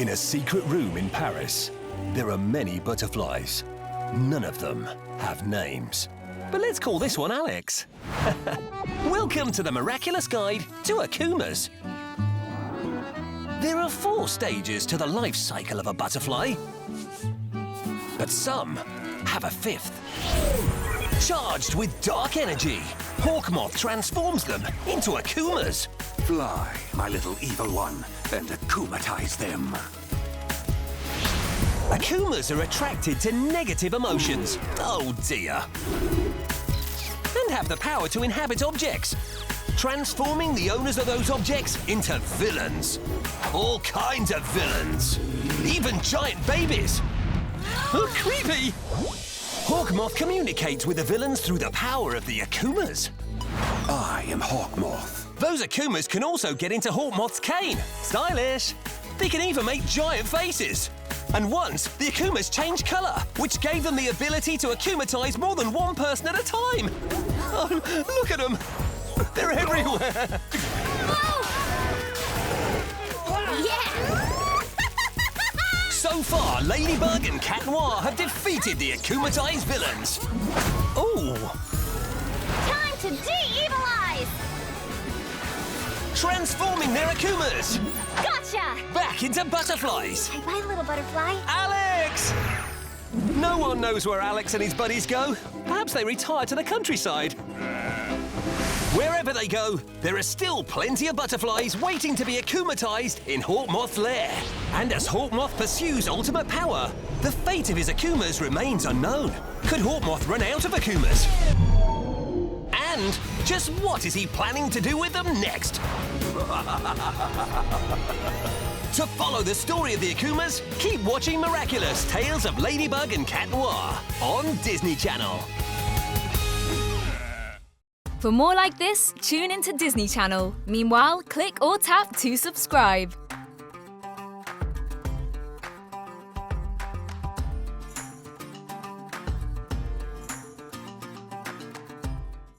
In a secret room in Paris, there are many butterflies. None of them have names. But let's call this one Alex. Welcome to the Miraculous Guide to Akumas. There are 4 stages to the life cycle of a butterfly. But some have a 5th. Charged with dark energy, Hawkmoth transforms them into Akumas. Fly, my little evil one, and Akumatize them. Akumas are attracted to negative emotions. Oh dear. And have the power to inhabit objects, transforming the owners of those objects into villains. All kinds of villains. Even giant babies. Oh, creepy! Hawkmoth communicates with the villains through the power of the Akumas. I am Hawkmoth. Those Akumas can also get into Hawkmoth's cane. Stylish! They can even make giant faces. And once, the Akumas changed colour, which gave them the ability to Akumatize more than one person at a time. Oh, look at them! They're everywhere! Yeah! So far, Ladybug and Noir have defeated the Akumatized villains. Ooh! Time to de-evilize! Transforming their Akumas! Gotcha! Back into butterflies! Bye, little butterfly. Alex! No one knows where Alex and his buddies go. Perhaps they retire to the countryside. Wherever they go, there are still plenty of butterflies waiting to be Akumatized in Hawkmoth's lair. And as Hawkmoth pursues ultimate power, the fate of his Akumas remains unknown. Could Hawkmoth run out of Akumas? And just what is he planning to do with them next? To follow the story of the Akumas, keep watching Miraculous, Tales of Ladybug and Noir on Disney Channel. For more like this, tune into Disney Channel. Meanwhile, click or tap to subscribe.